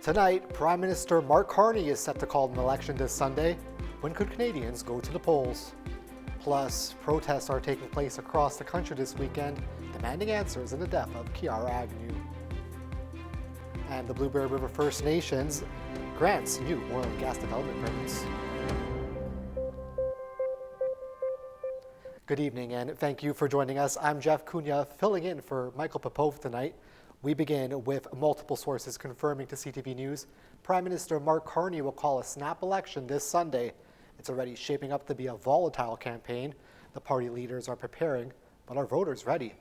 Tonight, Prime Minister Mark Carney is set to call an election this Sunday. When could Canadians go to the polls? Plus, protests are taking place across the country this weekend, demanding answers in the death of Kiara Agnew. And the Blueberry River First Nations grants new oil and gas development permits. Good evening and thank you for joining us. I'm Jeff Cunha, filling in for Michael Popov tonight. We begin with multiple sources confirming to CTV News Prime Minister Mark Carney will call a snap election this Sunday. It's already shaping up to be a volatile campaign. The party leaders are preparing, but are voters ready?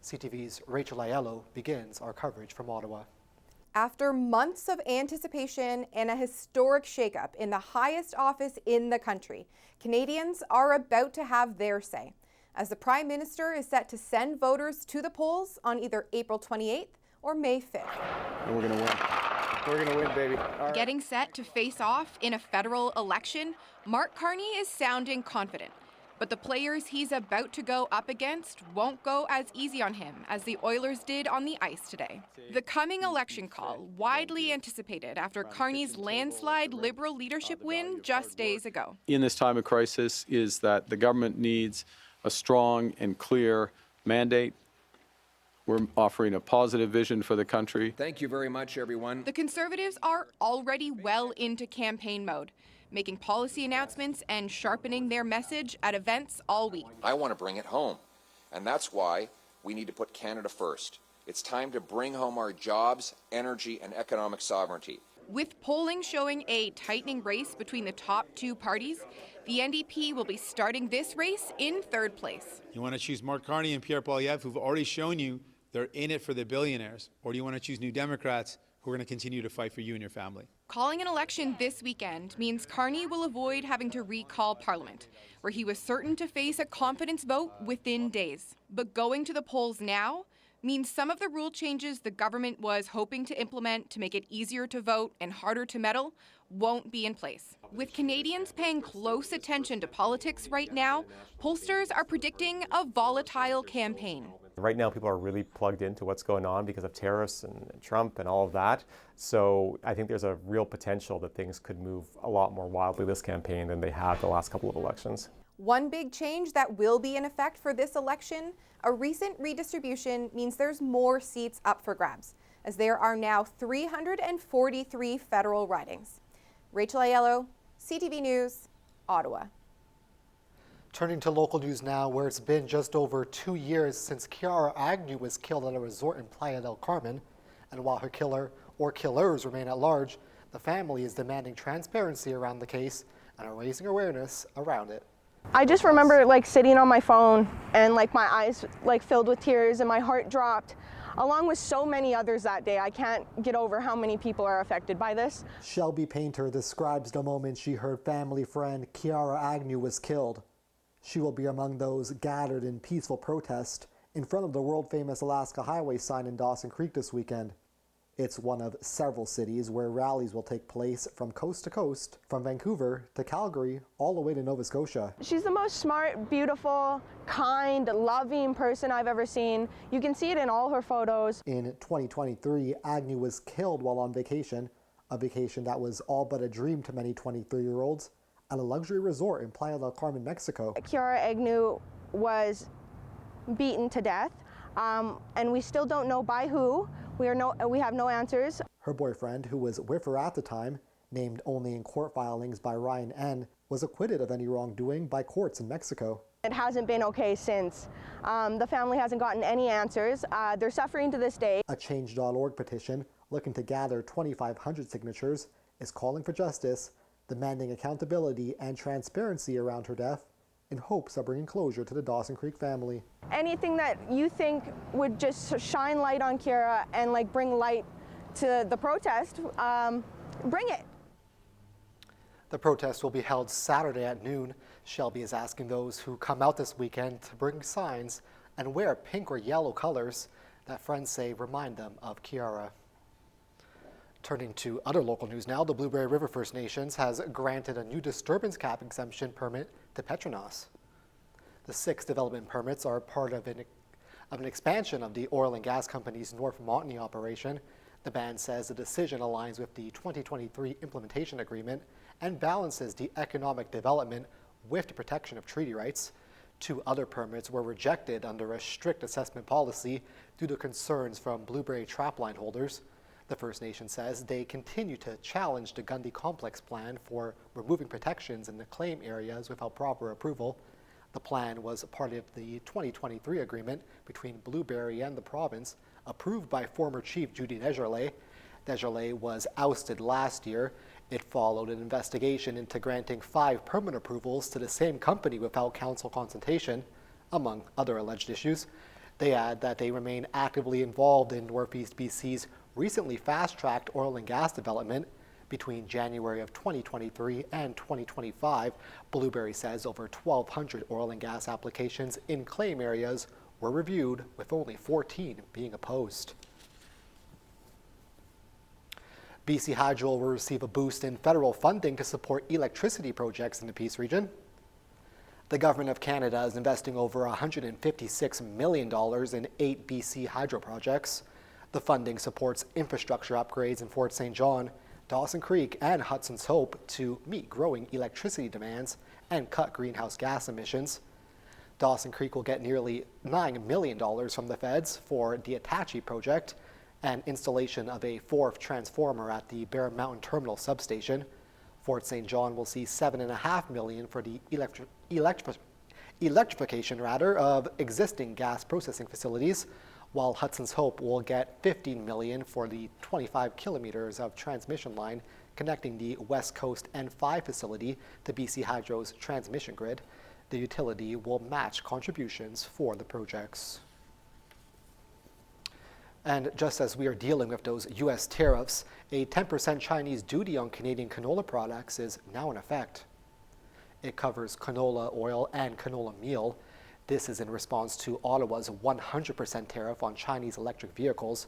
CTV's Rachel Aiello begins our coverage from Ottawa. After months of anticipation and a historic shakeup in the highest office in the country, Canadians are about to have their say, as the Prime Minister is set to send voters to the polls on either April 28th or May 5th. And we're going to win. We're going to win, baby. All right. Getting set to face off in a federal election, Mark Carney is sounding confident. But the players he's about to go up against won't go as easy on him as the Oilers did on the ice today. The coming election call, widely anticipated after Carney's landslide Liberal leadership win just days ago. In this time of crisis is that the government needs a strong and clear mandate. We're offering a positive vision for the country. Thank you very much, everyone. The Conservatives are already well into campaign mode, making policy announcements and sharpening their message at events all week. I want to bring it home, and that's why we need to put Canada first. It's time to bring home our jobs, energy, and economic sovereignty. With polling showing a tightening race between the top two parties, the NDP will be starting this race in third place. You want to choose Mark Carney and Pierre Poilievre, who've already shown you they're in it for the billionaires, or do you want to choose New Democrats who are going to continue to fight for you and your family? Calling an election this weekend means Carney will avoid having to recall Parliament, where he was certain to face a confidence vote within days. But going to the polls now means some of the rule changes the government was hoping to implement to make it easier to vote and harder to meddle won't be in place. With Canadians paying close attention to politics right now, pollsters are predicting a volatile campaign. Right now, people are really plugged into what's going on because of tariffs and Trump and all of that. So I think there's a real potential that things could move a lot more wildly this campaign than they have the last couple of elections. One big change that will be in effect for this election, a recent redistribution means there's more seats up for grabs, as there are now 343 federal ridings. Rachel Aiello, CTV News, Ottawa. Turning to local news now, where it's been just over 2 years since Kiara Agnew was killed at a resort in Playa del Carmen. And while her killer or killers remain at large, the family is demanding transparency around the case and are raising awareness around it. I just remember sitting on my phone and my eyes filled with tears and my heart dropped, along with so many others that day. I can't get over how many people are affected by this. Shelby Painter describes the moment she heard family friend Kiara Agnew was killed. She will be among those gathered in peaceful protest in front of the world-famous Alaska Highway sign in Dawson Creek this weekend. It's one of several cities where rallies will take place from coast to coast, from Vancouver to Calgary, all the way to Nova Scotia. She's the most smart, beautiful, kind, loving person I've ever seen. You can see it in all her photos. In 2023, Agnew was killed while on vacation, a vacation that was all but a dream to many 23-year-olds. At a luxury resort in Playa del Carmen, Mexico. Kiara Agnew was beaten to death, and we still don't know by who. We have no answers. Her boyfriend, who was with her at the time, named only in court filings by Ryan N., was acquitted of any wrongdoing by courts in Mexico. It hasn't been okay since. The family hasn't gotten any answers. They're suffering to this day. A Change.org petition looking to gather 2,500 signatures is calling for justice, demanding accountability and transparency around her death in hopes of bringing closure to the Dawson Creek family. Anything that you think would just shine light on Kiara and bring light to the protest, bring it. The protest will be held Saturday at noon. Shelby is asking those who come out this weekend to bring signs and wear pink or yellow colors that friends say remind them of Kiara. Turning to other local news now, the Blueberry River First Nations has granted a new disturbance cap exemption permit to Petronas. The 6 development permits are part of an expansion of the oil and gas company's North Montney operation. The band says the decision aligns with the 2023 implementation agreement and balances the economic development with the protection of treaty rights. 2 other permits were rejected under a strict assessment policy due to concerns from blueberry trapline holders. The First Nation says they continue to challenge the Gundy Complex plan for removing protections in the claim areas without proper approval. The plan was part of the 2023 agreement between Blueberry and the province, approved by former Chief Judy Desjardins. Desjardins was ousted last year. It followed an investigation into granting 5 permit approvals to the same company without council consultation, among other alleged issues. They add that they remain actively involved in Northeast BC's recently fast-tracked oil and gas development. Between January of 2023 and 2025, Blueberry says over 1,200 oil and gas applications in claim areas were reviewed, with only 14 being opposed. BC Hydro will receive a boost in federal funding to support electricity projects in the Peace region. The Government of Canada is investing over $156 million in 8 BC hydro projects. The funding supports infrastructure upgrades in Fort St. John, Dawson Creek, and Hudson's Hope to meet growing electricity demands and cut greenhouse gas emissions. Dawson Creek will get nearly $9 million from the feds for the Attachie project and installation of a 4th transformer at the Bear Mountain Terminal substation. Fort St. John will see $7.5 million for the electrification of existing gas processing facilities, while Hudson's Hope will get $15 million for the 25 kilometers of transmission line connecting the West Coast N5 facility to BC Hydro's transmission grid. The utility will match contributions for the projects. And just as we are dealing with those U.S. tariffs, a 10% Chinese duty on Canadian canola products is now in effect. It covers canola oil and canola meal. This is in response to Ottawa's 100% tariff on Chinese electric vehicles.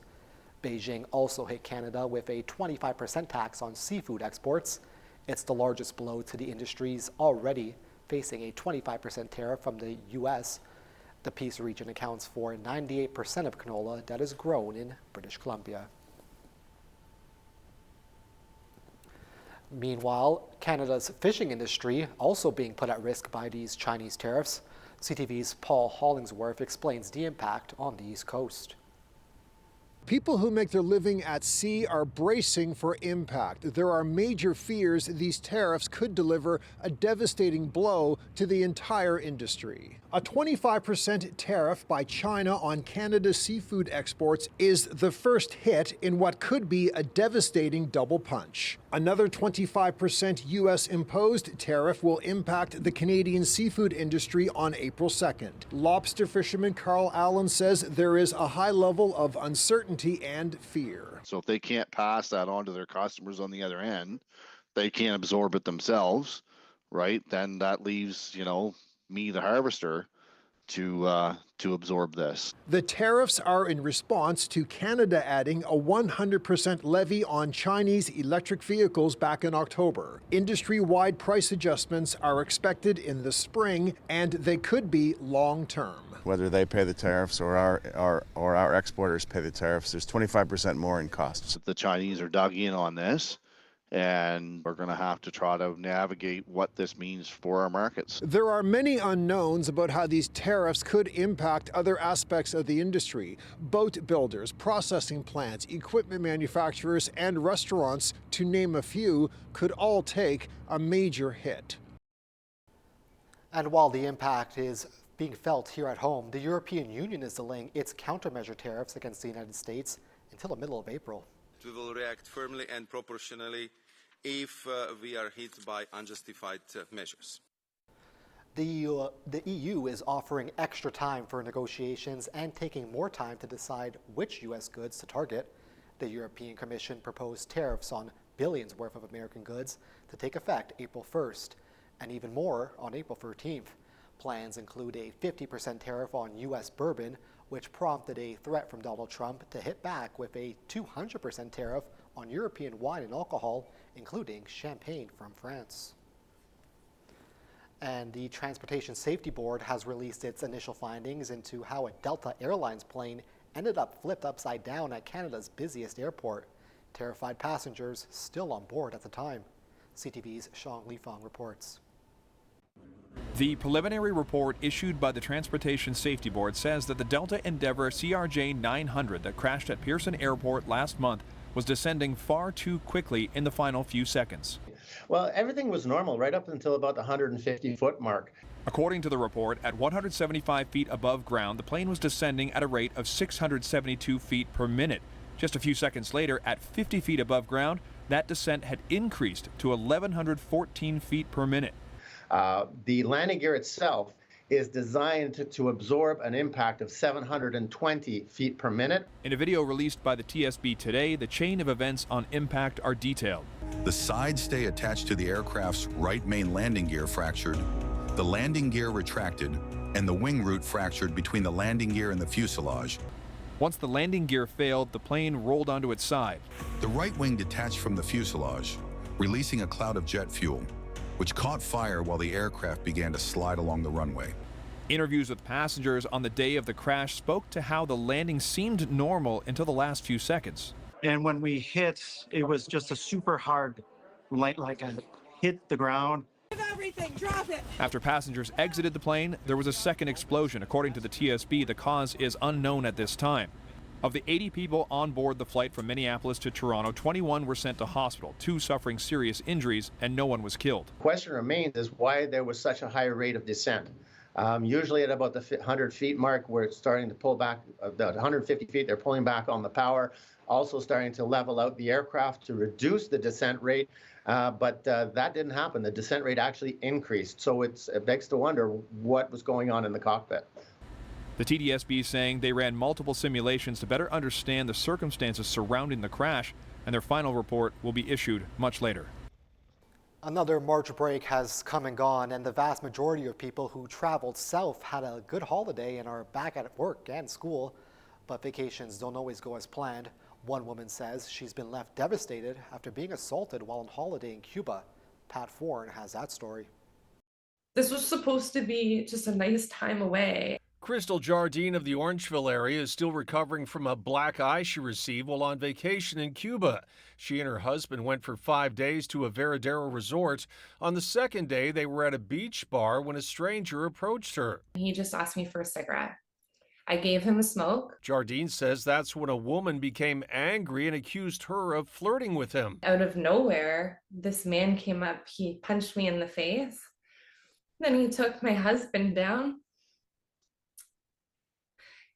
Beijing also hit Canada with a 25% tax on seafood exports. It's the largest blow to the industries already facing a 25% tariff from the U.S. The Peace region accounts for 98% of canola that is grown in British Columbia. Meanwhile, Canada's fishing industry also being put at risk by these Chinese tariffs. CTV's Paul Hollingsworth explains the impact on the East Coast. People who make their living at sea are bracing for impact. There are major fears these tariffs could deliver a devastating blow to the entire industry. A 25% tariff by China on Canada's seafood exports is the first hit in what could be a devastating double punch. Another 25% U.S. imposed tariff will impact the Canadian seafood industry on April 2nd. Lobster fisherman Carl Allen says there is a high level of uncertainty and fear. So if they can't pass that on to their customers on the other end, they can't absorb it themselves, right? Then that leaves, me, the harvester, to absorb this. The tariffs are in response to Canada adding a 100% levy on Chinese electric vehicles back in October. Industry-wide price adjustments are expected in the spring, and they could be long-term. Whether they pay the tariffs or our exporters pay the tariffs, there's 25% more in costs. The Chinese are dug in on this, and we're going to have to try to navigate what this means for our markets. There are many unknowns about how these tariffs could impact other aspects of the industry. Boat builders, processing plants, equipment manufacturers, and restaurants, to name a few, could all take a major hit. And while the impact is being felt here at home, the European Union is delaying its countermeasure tariffs against the United States until the middle of April. We will react firmly and proportionally if we are hit by unjustified measures. The EU is offering extra time for negotiations and taking more time to decide which U.S. goods to target. The European Commission proposed tariffs on billions worth of American goods to take effect April 1st, and even more on April 13th. Plans include a 50% tariff on U.S. bourbon, which prompted a threat from Donald Trump to hit back with a 200% tariff on European wine and alcohol, including champagne from France. And the Transportation Safety Board has released its initial findings into how a Delta Airlines plane ended up flipped upside down at Canada's busiest airport. Terrified passengers still on board at the time. CTV's Sean Lifong reports. The preliminary report issued by the Transportation Safety Board says that the Delta Endeavour CRJ 900 that crashed at Pearson Airport last month was descending far too quickly in the final few seconds. Well, everything was normal right up until about the 150-foot mark. According to the report, at 175 feet above ground, the plane was descending at a rate of 672 feet per minute. Just a few seconds later, at 50 feet above ground, that descent had increased to 1,114 feet per minute. The landing gear itself is designed to absorb an impact of 720 feet per minute. In a video released by the TSB today, the chain of events on impact are detailed. The side stay attached to the aircraft's right main landing gear fractured, the landing gear retracted, and the wing root fractured between the landing gear and the fuselage. Once the landing gear failed, the plane rolled onto its side. The right wing detached from the fuselage, releasing a cloud of jet fuel, which caught fire while the aircraft began to slide along the runway. Interviews with passengers on the day of the crash spoke to how the landing seemed normal until the last few seconds. And when we hit, it was just a super hard, like a hit the ground. Everything, drop it. After passengers exited the plane, there was a second explosion. According to the TSB, the cause is unknown at this time. Of the 80 people on board the flight from Minneapolis to Toronto, 21 were sent to hospital, 2 suffering serious injuries, and no one was killed. The question remains is why there was such a high rate of descent. Usually at about the 100 feet mark, we're starting to pull back, the 150 feet, they're pulling back on the power, also starting to level out the aircraft to reduce the descent rate. But that didn't happen. The descent rate actually increased. So it begs to wonder what was going on in the cockpit. The TDSB is saying they ran multiple simulations to better understand the circumstances surrounding the crash, and their final report will be issued much later. Another March break has come and gone, and the vast majority of people who traveled south had a good holiday and are back at work and school. But vacations don't always go as planned. One woman says she's been left devastated after being assaulted while on holiday in Cuba. Pat Foran has that story. This was supposed to be just a nice time away. Crystal Jardine of the Orangeville area is still recovering from a black eye she received while on vacation in Cuba. She and her husband went for 5 days to a Veradero resort. On the second day, they were at a beach bar when a stranger approached her. He just asked me for a cigarette. I gave him a smoke. Jardine says that's when a woman became angry and accused her of flirting with him. Out of nowhere, this man came up. He punched me in the face. Then he took my husband down.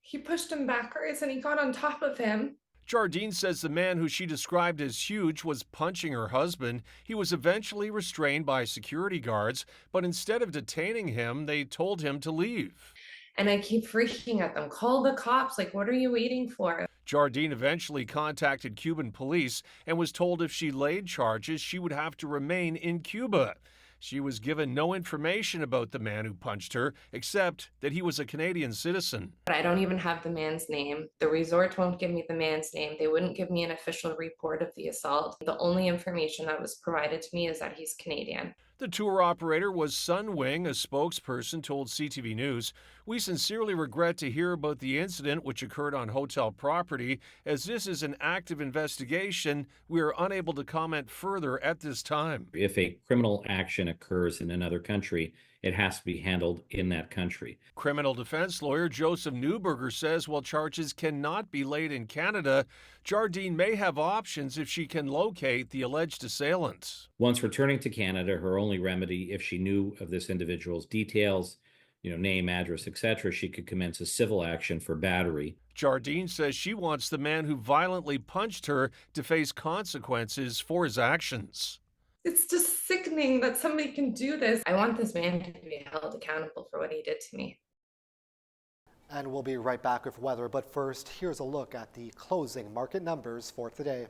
He pushed him backwards and he got on top of him. Jardine says the man who she described as huge was punching her husband. He was eventually restrained by security guards, but instead of detaining him, they told him to leave. And I keep freaking at them. Call the cops. Like, what are you waiting for? Jardine eventually contacted Cuban police and was told if she laid charges, she would have to remain in Cuba. She was given no information about the man who punched her, except that he was a Canadian citizen. I don't even have the man's name. The resort won't give me the man's name. They wouldn't give me an official report of the assault. The only information that was provided to me is that he's Canadian. The tour operator was Sunwing. A spokesperson told CTV News, "We sincerely regret to hear about the incident which occurred on hotel property. As this is an active investigation, we are unable to comment further at this time." If a criminal action occurs in another country, it has to be handled in that country. Criminal defense lawyer Joseph Newberger says while charges cannot be laid in Canada, Jardine may have options if she can locate the alleged assailants. Once returning to Canada, her only remedy, if she knew of this individual's details, name, address, etc., she could commence a civil action for battery. Jardine says she wants the man who violently punched her to face consequences for his actions. It's just sickening that somebody can do this. I want this man to be held accountable for what he did to me. And we'll be right back with weather, but first, here's a look at the closing market numbers for today.